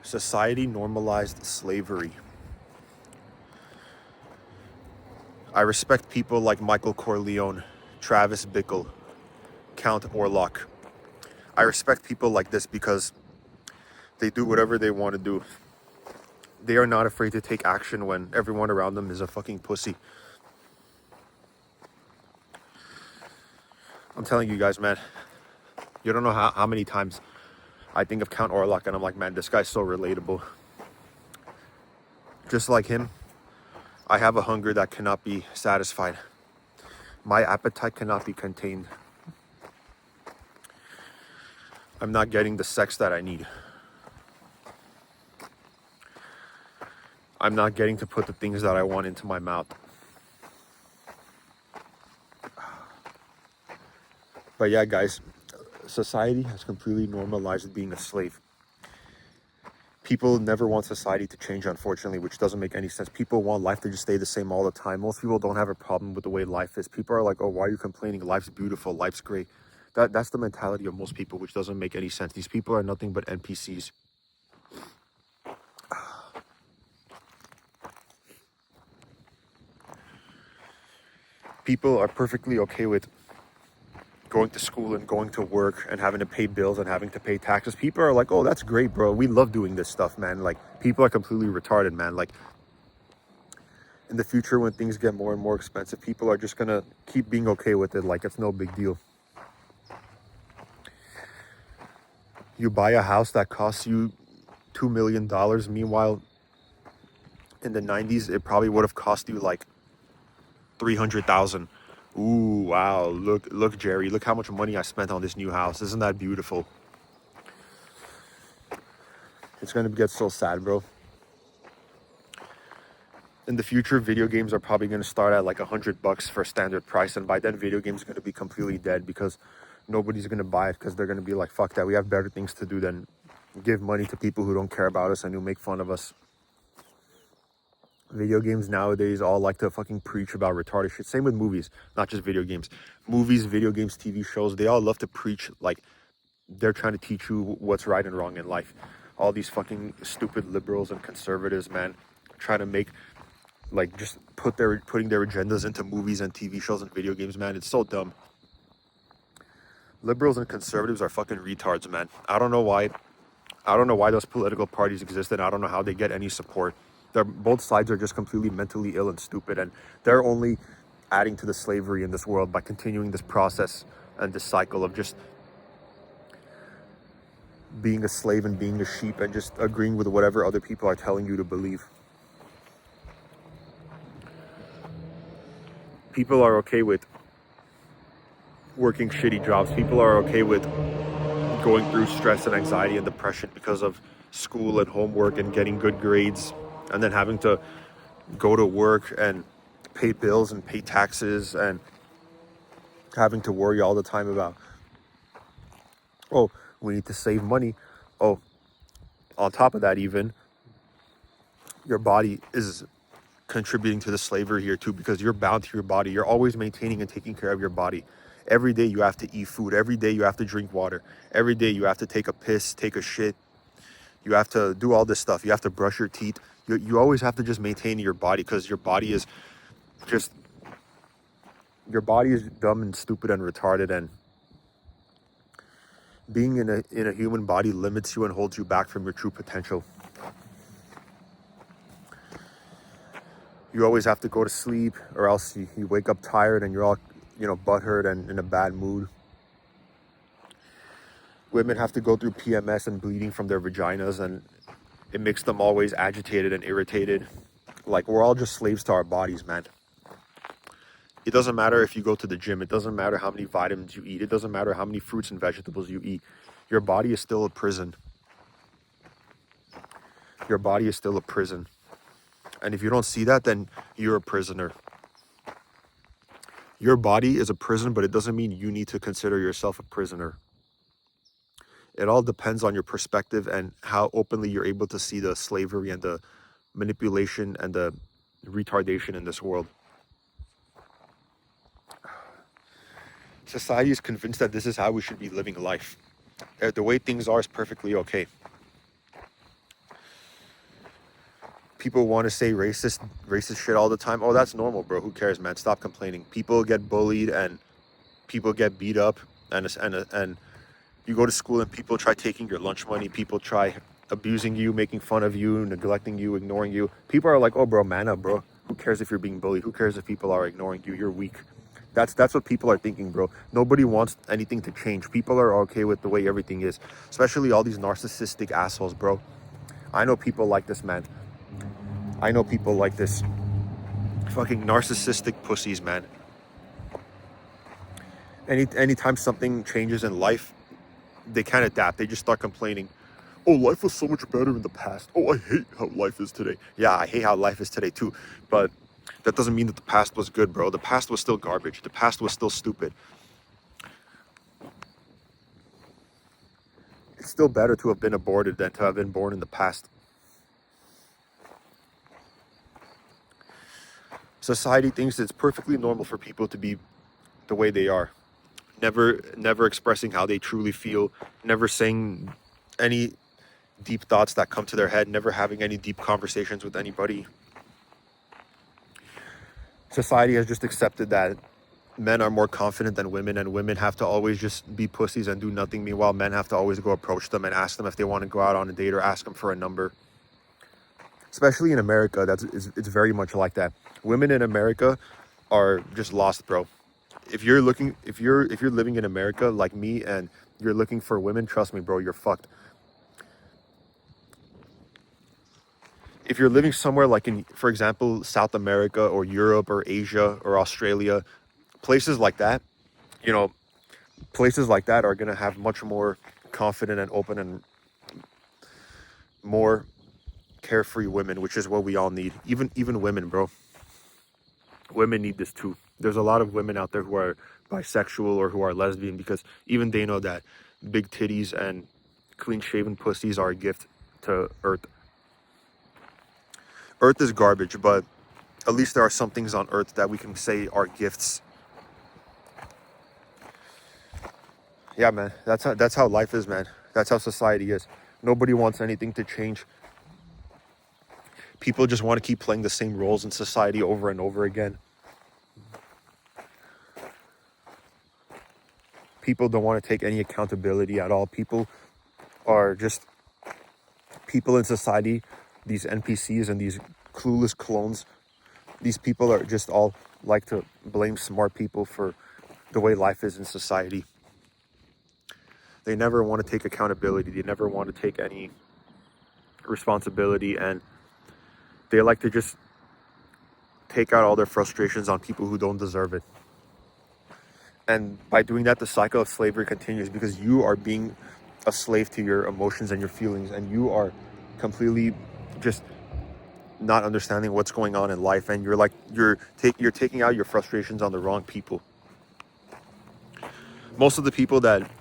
Society normalized slavery. I respect people like Michael Corleone, Travis Bickle, Count Orlok. I respect people like this because they do whatever they want to do. They are not afraid to take action when everyone around them is a fucking pussy. I'm telling you guys, man, you don't know how many times I think of Count Orlok and I'm like, man, this guy's so relatable. Just like him, I have a hunger that cannot be satisfied. My appetite cannot be contained. I'm not getting the sex that I need. I'm not getting to put the things that I want into my mouth. But yeah, guys, society has completely normalized being a slave. People never want society to change, unfortunately, which doesn't make any sense. People want life to just stay the same all the time. Most people don't have a problem with the way life is. People are like, oh, why are you complaining? Life's beautiful. Life's great. That's the mentality of most people, which doesn't make any sense. These people are nothing but NPCs. People are perfectly okay with going to school and going to work and having to pay bills and having to pay taxes. People are like, oh, that's great, bro. We love doing this stuff, man. Like, people are completely retarded, man. Like, in the future, when things get more and more expensive, people are just gonna keep being okay with it, like it's no big deal. You buy a house that costs you $2 million. Meanwhile, in the 90s, it probably would have cost you like 300,000. Ooh, wow. Look, Jerry, look how much money I spent on this new house. Isn't that beautiful? It's gonna get so sad, bro. In the future, video games are probably going to start at like $100 for standard price, and by then video games are going to be completely dead because nobody's going to buy it, because they're going to be like, fuck that, we have better things to do than give money to people who don't care about us and who make fun of us. Video games nowadays all like to fucking preach about retarded shit. Same with movies, not just video games. Movies, video games, TV shows, they all love to preach like they're trying to teach you what's right and wrong in life. All these fucking stupid liberals and conservatives, man, trying to make like just putting their agendas into movies and TV shows and video games, man. It's so dumb. Liberals and conservatives are fucking retards, man. I don't know why those political parties exist, and I don't know how they get any support. Both sides are just completely mentally ill and stupid, and they're only adding to the slavery in this world by continuing this process and this cycle of just being a slave and being a sheep and just agreeing with whatever other people are telling you to believe. People are okay with working shitty jobs. People are okay with going through stress and anxiety and depression because of school and homework and getting good grades, and then having to go to work and pay bills and pay taxes and having to worry all the time about, oh, we need to save money. Oh, on top of that, even your body is contributing to the slavery here too, because you're bound to your body. You're always maintaining and taking care of your body. Every day you have to eat food. Every day you have to drink water. Every day you have to take a piss, take a shit. You have to do all this stuff. You have to brush your teeth. You always have to just maintain your body, because your body is dumb and stupid and retarded, and being in a human body limits you and holds you back from your true potential. You always have to go to sleep, or else you wake up tired and you're all, butthurt and in a bad mood. Women have to go through PMS and bleeding from their vaginas, and it makes them always agitated and irritated. Like, we're all just slaves to our bodies, man. It doesn't matter if you go to the gym. It doesn't matter how many vitamins you eat. It doesn't matter how many fruits and vegetables you eat. Your body is still a prison. Your body is still a prison. And if you don't see that, then you're a prisoner. Your body is a prison, but it doesn't mean you need to consider yourself a prisoner. It all depends on your perspective and how openly you're able to see the slavery and the manipulation and the retardation in this world. Society is convinced that this is how we should be living life. The way things are is perfectly okay. People want to say racist shit all the time. Oh, that's normal, bro. Who cares, man? Stop complaining. People get bullied and people get beat up, and you go to school and people try taking your lunch money. People try abusing you, making fun of you, neglecting you, ignoring you. People are like, oh, bro, man up, bro. Who cares if you're being bullied? Who cares if people are ignoring you? You're weak. That's what people are thinking, bro. Nobody wants anything to change. People are okay with the way everything is, especially all these narcissistic assholes, bro. I know people like this, man. I know people like this. Fucking narcissistic pussies, man. Anytime something changes in life, they can't adapt. They just start complaining. Oh, life was so much better in the past. Oh, I hate how life is today. Yeah, I hate how life is today too. But that doesn't mean that the past was good, bro. The past was still garbage. The past was still stupid. It's still better to have been aborted than to have been born in the past. Society thinks it's perfectly normal for people to be the way they are. Never expressing how they truly feel, never saying any deep thoughts that come to their head, never having any deep conversations with anybody. Society has just accepted that men are more confident than women, and women have to always just be pussies and do nothing. Meanwhile, men have to always go approach them and ask them if they want to go out on a date or ask them for a number. Especially in America, it's very much like that. Women in America are just lost, bro. If you're living in America like me and you're looking for women, trust me, bro, you're fucked. If you're living somewhere like in, for example, South America or Europe or Asia or Australia, places like that, you know, places like that are going to have much more confident and open and more carefree women, which is what we all need. Even women, bro. Women need this too. There's a lot of women out there who are bisexual or who are lesbian because even they know that big titties and clean shaven pussies are a gift to Earth. Earth is garbage, but at least there are some things on Earth that we can say are gifts. Yeah, man, that's how life is, man. That's how society is. Nobody wants anything to change. People just want to keep playing the same roles in society over and over again. People don't want to take any accountability at all. People are just people in society, these NPCs and these clueless clones. These people are just all like to blame smart people for the way life is in society. They never want to take accountability. They never want to take any responsibility, and they like to just take out all their frustrations on people who don't deserve it. And by doing that, the cycle of slavery continues because you are being a slave to your emotions and your feelings, and you are completely just not understanding what's going on in life, and you're taking out your frustrations on the wrong people. Most of the people that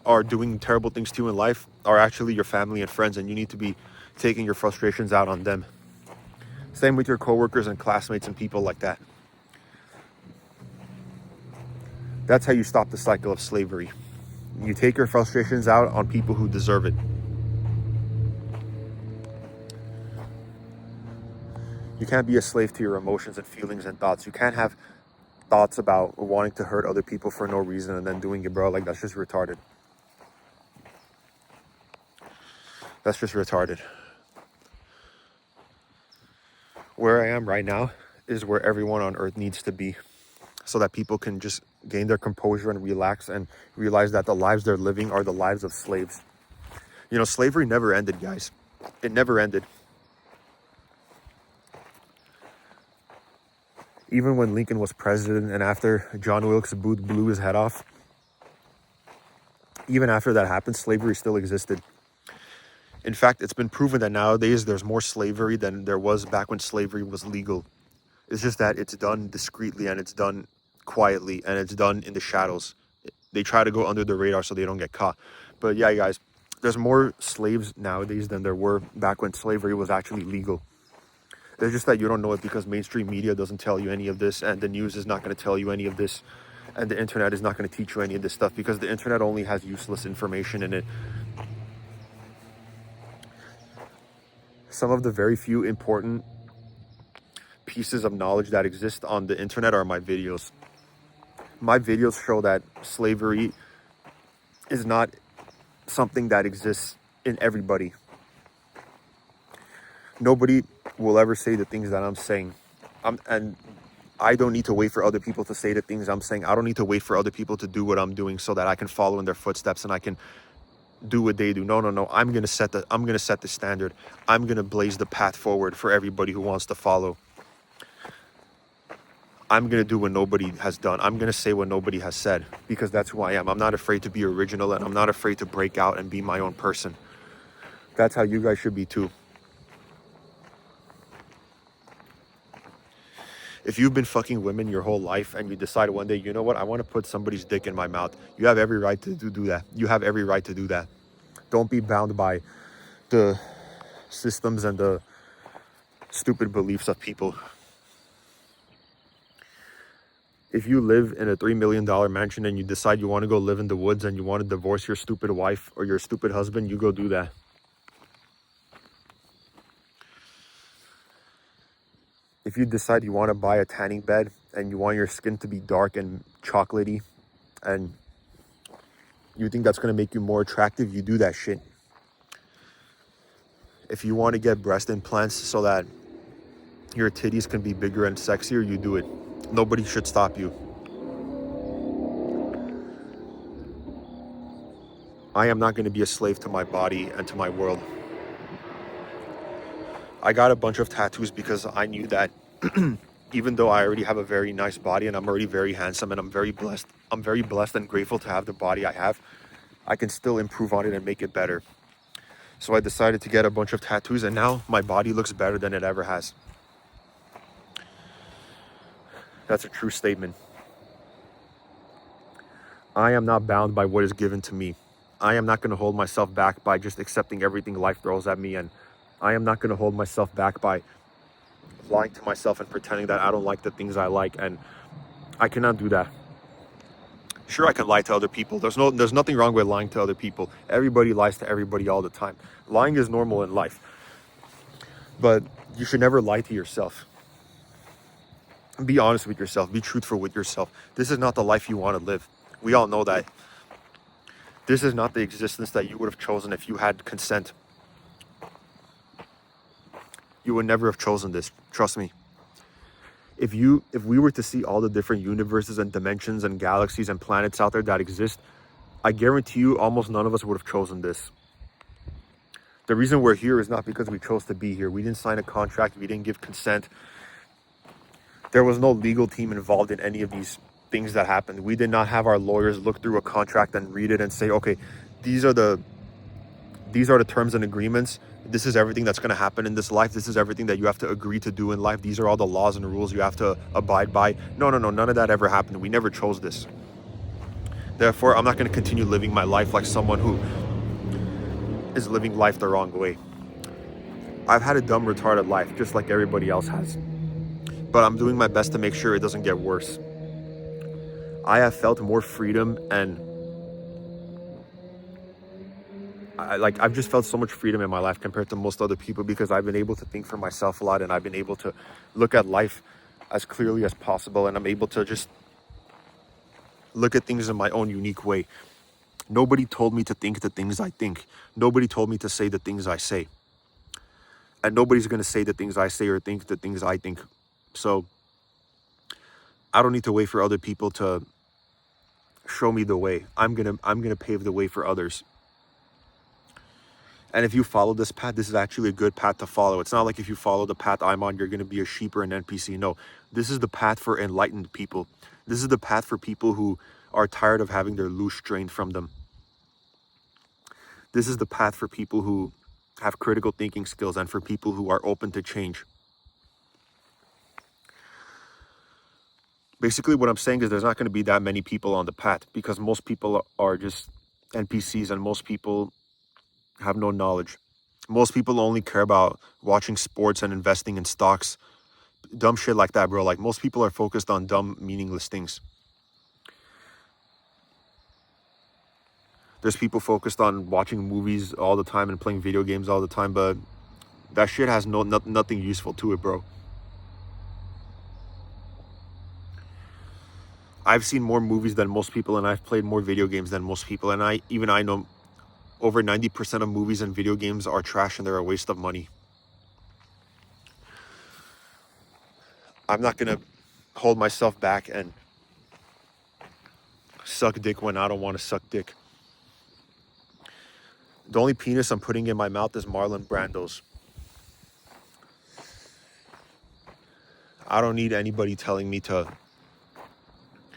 are doing terrible things to you in life are actually your family and friends, and you need to be taking your frustrations out on them. Same with your coworkers and classmates and people like that. That's how you stop the cycle of slavery. You take your frustrations out on people who deserve it. You can't be a slave to your emotions and feelings and thoughts. You can't have thoughts about wanting to hurt other people for no reason and then doing it, bro. Like, that's just retarded. That's just retarded. Where I am right now is where everyone on earth needs to be, so that people can just gain their composure and relax and realize that the lives they're living are the lives of slaves. You know, slavery never ended, guys. It never ended. Even when Lincoln was president and after John Wilkes Booth blew his head off, even after that happened, slavery still existed. In fact, it's been proven that nowadays there's more slavery than there was back when slavery was legal. It's just that it's done discreetly and it's done quietly and it's done in the shadows. They try to go under the radar so they don't get caught. But yeah, guys, there's more slaves nowadays than there were back when slavery was actually legal. It's just that you don't know it because mainstream media doesn't tell you any of this, and the news is not going to tell you any of this, and the internet is not going to teach you any of this stuff because the internet only has useless information in it. some of the very few important pieces of knowledge that exist on the internet are my videos. My videos show that slavery is not something that exists in everybody. Nobody will ever say the things that I'm saying. And I don't need to wait for other people to say the things I'm saying. I don't need to wait for other people to do what I'm doing so that I can follow in their footsteps and I can do what they do. No. I'm gonna set the standard. I'm gonna blaze the path forward for everybody who wants to follow. I'm gonna do what nobody has done. I'm gonna say what nobody has said because that's who I am. I'm not afraid to be original and I'm not afraid to break out and be my own person. That's how you guys should be too. If you've been fucking women your whole life and you decide one day, you know what, I want to put somebody's dick in my mouth, you have every right to do that. You have every right to do that. Don't be bound by the systems and the stupid beliefs of people. If you live in a $3 million mansion and you decide you want to go live in the woods and you want to divorce your stupid wife or your stupid husband, you go do that. If you decide you want to buy a tanning bed and you want your skin to be dark and chocolatey and you think that's going to make you more attractive, you do that shit. If you want to get breast implants so that your titties can be bigger and sexier, you do it. Nobody should stop you. I am not going to be a slave to my body and to my world. I got a bunch of tattoos because I knew that even though I already have a very nice body and I'm already very handsome and I'm very blessed and grateful to have the body I have, I can still improve on it and make it better. So I decided to get a bunch of tattoos and now my body looks better than it ever has. That's a true statement. I am not bound by what is given to me. I am not going to hold myself back by just accepting everything life throws at me, and I am not going to hold myself back by lying to myself and pretending that I don't like the things I like, and I cannot do that. Sure, I can lie to other people. There's nothing wrong with lying to other people. Everybody lies to everybody all the time. Lying is normal in life. But you should never lie to yourself. Be honest with yourself. Be truthful with yourself. This is not the life you want to live. We all know that. This is not the existence that you would have chosen if you had consent. You would never have chosen this. Trust me. If we were to see all the different universes and dimensions and galaxies and planets out there that exist, I guarantee you almost none of us would have chosen this. The reason we're here is not because we chose to be here. We didn't sign a contract. We didn't give consent. There was no legal team involved in any of these things that happened. We did not have our lawyers look through a contract and read it and say, okay, these are the terms and agreements. This is everything that's going to happen in this life. This is everything that you have to agree to do in life. These are all the laws and rules you have to abide by. No, none of that ever happened. We never chose this. Therefore, I'm not going to continue living my life like someone who is living life the wrong way. I've had a dumb, retarded life, just like everybody else has. But I'm doing my best to make sure it doesn't get worse. I have felt more freedom and I've just felt so much freedom in my life compared to most other people because I've been able to think for myself a lot and I've been able to look at life as clearly as possible and I'm able to just look at things in my own unique way. Nobody told me to think the things I think. Nobody told me to say the things I say. And nobody's going to say the things I say or think the things I think. So I don't need to wait for other people to show me the way. I'm going to pave the way for others. And if you follow this path, this is actually a good path to follow. It's not like if you follow the path I'm on, you're going to be a sheep or an NPC. No, this is the path for enlightened people. This is the path for people who are tired of having their loose drained from them. This is the path for people who have critical thinking skills and for people who are open to change. Basically, what I'm saying is there's not going to be that many people on the path because most people are just NPCs and most people have no knowledge. Most people only care about watching sports and investing in stocks. Dumb shit like that, bro. Like, most people are focused on dumb, meaningless things. There's people focused on watching movies all the time and playing video games all the time, but That shit has nothing useful to it, bro. I've seen more movies than most people, and I've played more video games than most people, and I know over 90% of movies and video games are trash and they're a waste of money. I'm not gonna hold myself back and suck dick when I don't want to suck dick. The only penis I'm putting in my mouth is Marlon Brando's. I don't need anybody telling me to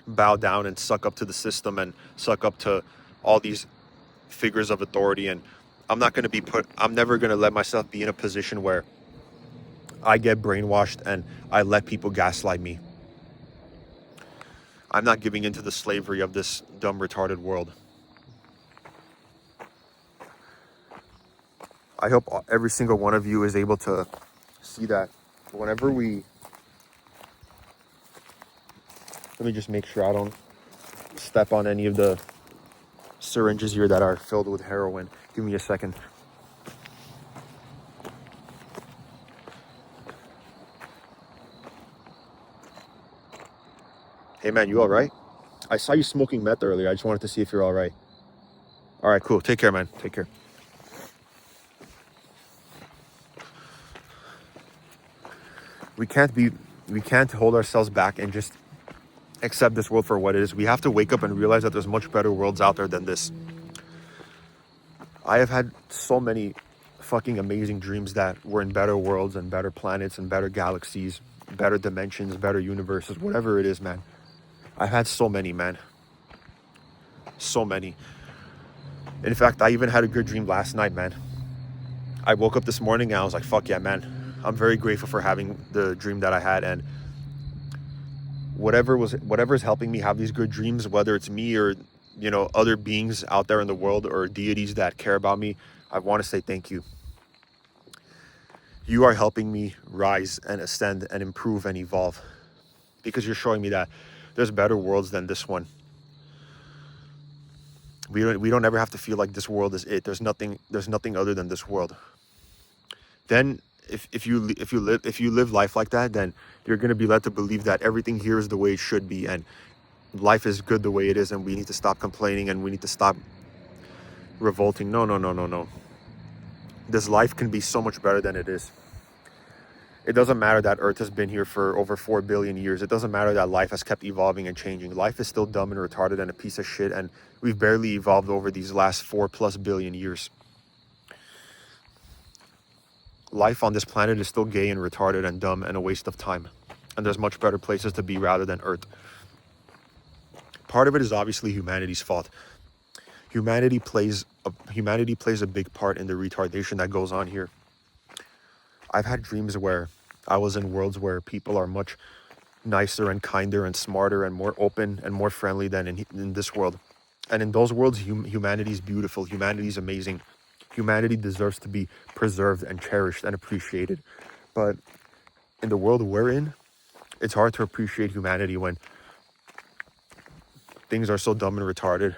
bow down and suck up to the system and suck up to all these figures of authority. And I'm never going to let myself be in a position where I get brainwashed and I let people gaslight me. I'm not giving into the slavery of this dumb, retarded world. I hope every single one of you is able to see that whenever let me just make sure I don't step on any of the syringes here that are filled with heroin. Give me a second. Hey man, you all right? I saw you smoking meth earlier. I just wanted to see if you're all right. All right, cool. Take care, man. Take care. We can't hold ourselves back and just accept this world for what it is. We have to wake up and realize that there's much better worlds out there than this. I have had so many fucking amazing dreams that we're in better worlds and better planets and better galaxies, better dimensions, better universes, whatever it is, man. I've had so many, man. So many. In fact, I even had a good dream last night, man. I woke up this morning and I was like, fuck yeah, man. I'm very grateful for having the dream that I had, and whatever's helping me have these good dreams, whether it's me or, other beings out there in the world or deities that care about me, I want to say thank you. You are helping me rise and ascend and improve and evolve, because you're showing me that there's better worlds than this one. We don't ever have to feel like this world is it. There's nothing other than this world. Then if you live life like that, then you're going to be led to believe that everything here is the way it should be, and life is good the way it is, and we need to stop complaining and we need to stop revolting. No. This life can be so much better than it is. It doesn't matter that Earth has been here for over 4 billion years. It doesn't matter that life has kept evolving and changing. Life is still dumb and retarded and a piece of shit, and we've barely evolved over these last 4+ billion years. Life on this planet is still gay and retarded and dumb and a waste of time. And there's much better places to be rather than Earth. Part of it is obviously humanity's fault. Humanity plays a big part in the retardation that goes on here. I've had dreams where I was in worlds where people are much nicer and kinder and smarter and more open and more friendly than in this world. And in those worlds, humanity is beautiful. Humanity is amazing. Humanity deserves to be preserved and cherished and appreciated. But in the world we're in, it's hard to appreciate humanity when things are so dumb and retarded.